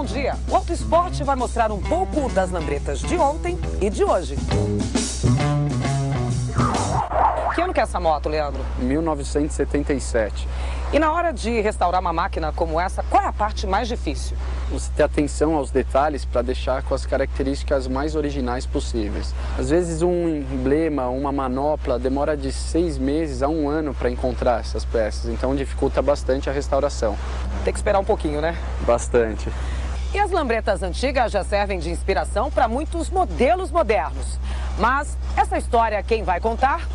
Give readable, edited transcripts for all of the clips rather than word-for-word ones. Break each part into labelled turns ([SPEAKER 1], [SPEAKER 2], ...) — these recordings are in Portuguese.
[SPEAKER 1] dia. O Auto Esporte vai mostrar um pouco das lambretas de ontem e de hoje. Que ano que é essa moto, Leandro?
[SPEAKER 2] 1977.
[SPEAKER 1] E na hora de restaurar uma máquina como essa, qual é a parte mais difícil?
[SPEAKER 2] Você ter atenção aos detalhes para deixar com as características mais originais possíveis. Às vezes um emblema, uma manopla, demora de 6 meses a 1 ano para encontrar essas peças, então dificulta bastante a restauração.
[SPEAKER 1] Tem que esperar um pouquinho, né?
[SPEAKER 2] Bastante.
[SPEAKER 1] E as lambretas antigas já servem de inspiração para muitos modelos modernos. Mas essa história quem vai contar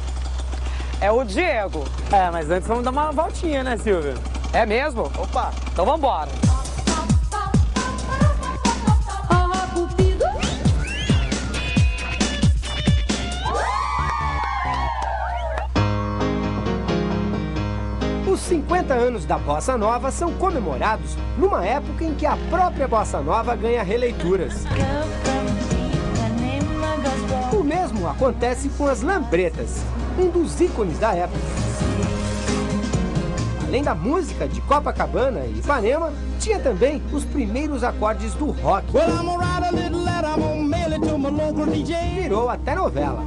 [SPEAKER 1] é o Diego.
[SPEAKER 3] Mas antes vamos dar uma voltinha, né, Silvio?
[SPEAKER 1] É mesmo?
[SPEAKER 3] Opa!
[SPEAKER 1] Então vamos embora.
[SPEAKER 4] Os 50 anos da Bossa Nova são comemorados numa época em que a própria Bossa Nova ganha releituras. O mesmo acontece com as lambretas, um dos ícones da época. Além da música de Copacabana e Ipanema, tinha também os primeiros acordes do rock. Virou até novela.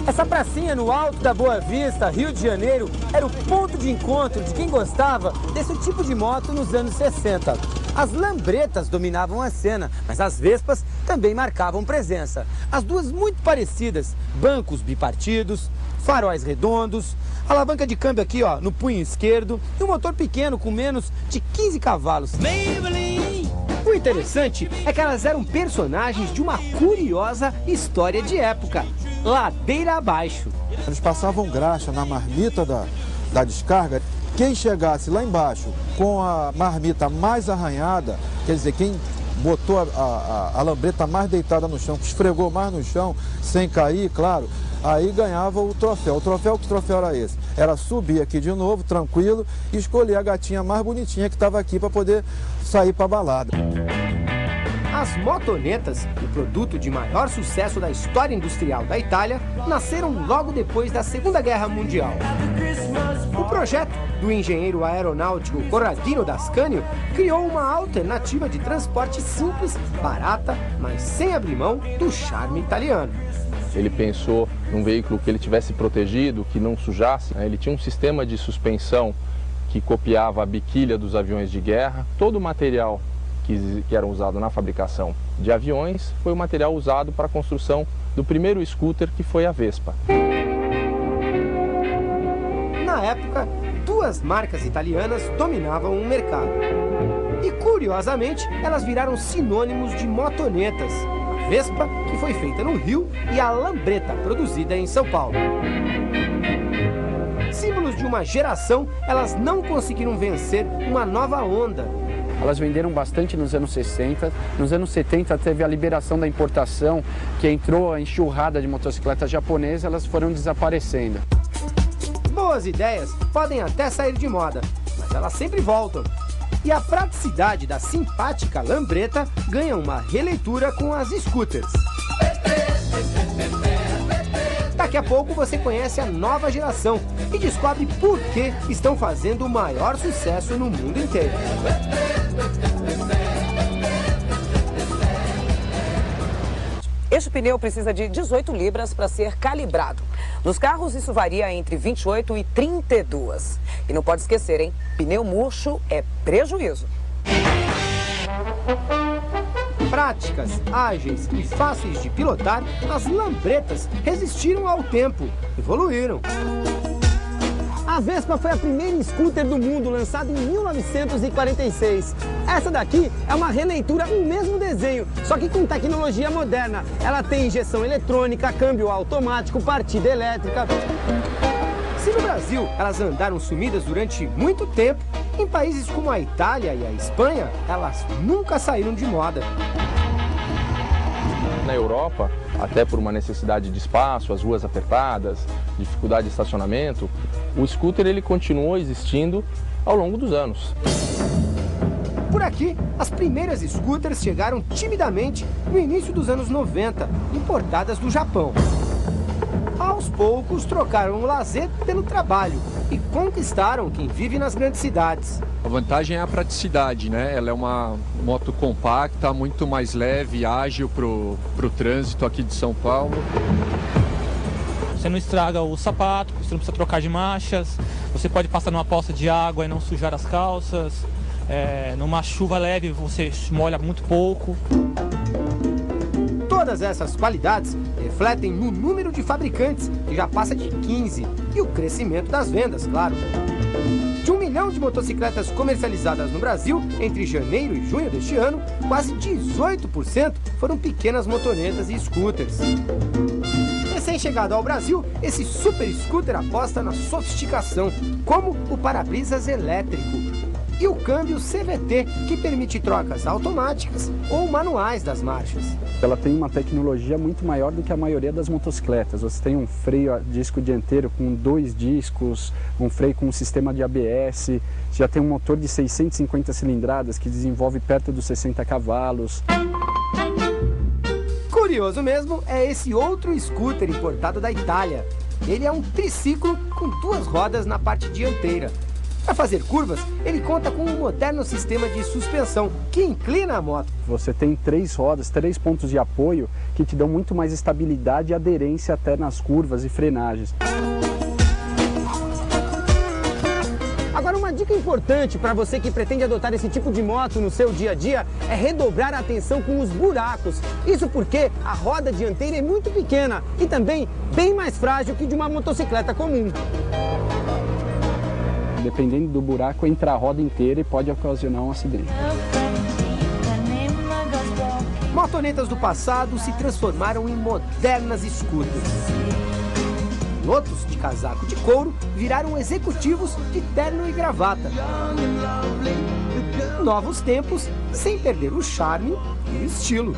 [SPEAKER 3] Essa pracinha no alto da Boa Vista, Rio de Janeiro, era o ponto de encontro de quem gostava desse tipo de moto nos anos 60. As lambretas dominavam a cena, mas as Vespas também marcavam presença. As duas muito parecidas, bancos bipartidos, faróis redondos, alavanca de câmbio aqui ó, no punho esquerdo e um motor pequeno com menos de 15 cavalos.
[SPEAKER 4] O interessante é que elas eram personagens de uma curiosa história de época, ladeira abaixo.
[SPEAKER 5] Eles passavam graxa na marmita da descarga. Quem chegasse lá embaixo com a marmita mais arranhada, quer dizer, quem botou a lambreta mais deitada no chão, esfregou mais no chão, sem cair, claro, aí ganhava o troféu. Que troféu era esse? Era subir aqui de novo, tranquilo, e escolher a gatinha mais bonitinha que estava aqui para poder sair para a balada.
[SPEAKER 4] As motonetas, o produto de maior sucesso da história industrial da Itália, nasceram logo depois da Segunda Guerra Mundial. O projeto do engenheiro aeronáutico Corradino d'Ascanio criou uma alternativa de transporte simples, barata, mas sem abrir mão do charme italiano.
[SPEAKER 6] Ele pensou num veículo que ele tivesse protegido, que não sujasse. Ele tinha um sistema de suspensão que copiava a biquília dos aviões de guerra. Todo o material que era usado na fabricação de aviões foi o material usado para a construção do primeiro scooter, que foi a Vespa.
[SPEAKER 4] Na época, duas marcas italianas dominavam o mercado. E, curiosamente, elas viraram sinônimos de motonetas. A Vespa, que foi feita no Rio, e a Lambretta, produzida em São Paulo. Símbolos de uma geração, elas não conseguiram vencer uma nova onda.
[SPEAKER 2] Elas venderam bastante nos anos 60, nos anos 70 teve a liberação da importação, que entrou a enxurrada de motocicletas japonesas, elas foram desaparecendo.
[SPEAKER 4] Boas ideias podem até sair de moda, mas elas sempre voltam. E a praticidade da simpática Lambretta ganha uma releitura com as scooters. Daqui a pouco você conhece a nova geração e descobre por que estão fazendo o maior sucesso no mundo inteiro.
[SPEAKER 1] Este pneu precisa de 18 libras para ser calibrado. Nos carros isso varia entre 28 e 32. E não pode esquecer, hein? Pneu murcho é prejuízo.
[SPEAKER 4] Práticas, ágeis e fáceis de pilotar, as Lambrettas resistiram ao tempo, evoluíram.
[SPEAKER 3] A Vespa foi a primeira scooter do mundo, lançada em 1946. Essa daqui é uma releitura do mesmo desenho, só que com tecnologia moderna. Ela tem injeção eletrônica, câmbio automático, partida elétrica.
[SPEAKER 4] Se no Brasil elas andaram sumidas durante muito tempo, em países como a Itália e a Espanha, elas nunca saíram de moda.
[SPEAKER 6] Na Europa, até por uma necessidade de espaço, as ruas apertadas, dificuldade de estacionamento, o scooter ele continuou existindo ao longo dos anos.
[SPEAKER 4] Por aqui, as primeiras scooters chegaram timidamente no início dos anos 90, importadas do Japão. Aos aos poucos trocaram o lazer pelo trabalho e conquistaram quem vive nas grandes cidades.
[SPEAKER 7] A vantagem é a praticidade, né? Ela é uma moto compacta, muito mais leve e ágil para o trânsito aqui de São Paulo.
[SPEAKER 8] Você não estraga o sapato, você não precisa trocar de marchas, você pode passar numa poça de água e não sujar as calças, numa chuva leve você molha muito pouco.
[SPEAKER 4] Todas essas qualidades refletem no número de fabricantes, que já passa de 15, e o crescimento das vendas, claro. De 1 milhão de motocicletas comercializadas no Brasil, entre janeiro e junho deste ano, quase 18% foram pequenas motonetas e scooters. Recém-chegado ao Brasil, esse super scooter aposta na sofisticação, como o para-brisas elétrico e o câmbio CVT, que permite trocas automáticas ou manuais das marchas.
[SPEAKER 2] Ela tem uma tecnologia muito maior do que a maioria das motocicletas. Você tem um freio a disco dianteiro com 2 discos, um freio com um sistema de ABS, já tem um motor de 650 cilindradas que desenvolve perto dos 60 cavalos.
[SPEAKER 4] Curioso mesmo é esse outro scooter importado da Itália. Ele é um triciclo com 2 rodas na parte dianteira. Para fazer curvas, ele conta com um moderno sistema de suspensão que inclina a moto.
[SPEAKER 2] Você tem 3 rodas, 3 pontos de apoio que te dão muito mais estabilidade e aderência até nas curvas e frenagens.
[SPEAKER 3] Agora, uma dica importante para você que pretende adotar esse tipo de moto no seu dia a dia é redobrar a atenção com os buracos. Isso porque a roda dianteira é muito pequena e também bem mais frágil que de uma motocicleta comum.
[SPEAKER 2] Dependendo do buraco, entra a roda inteira e pode ocasionar um acidente.
[SPEAKER 4] Motonetas do passado se transformaram em modernas scooters. Pilotos de casaco de couro viraram executivos de terno e gravata. Novos tempos, sem perder o charme e o estilo.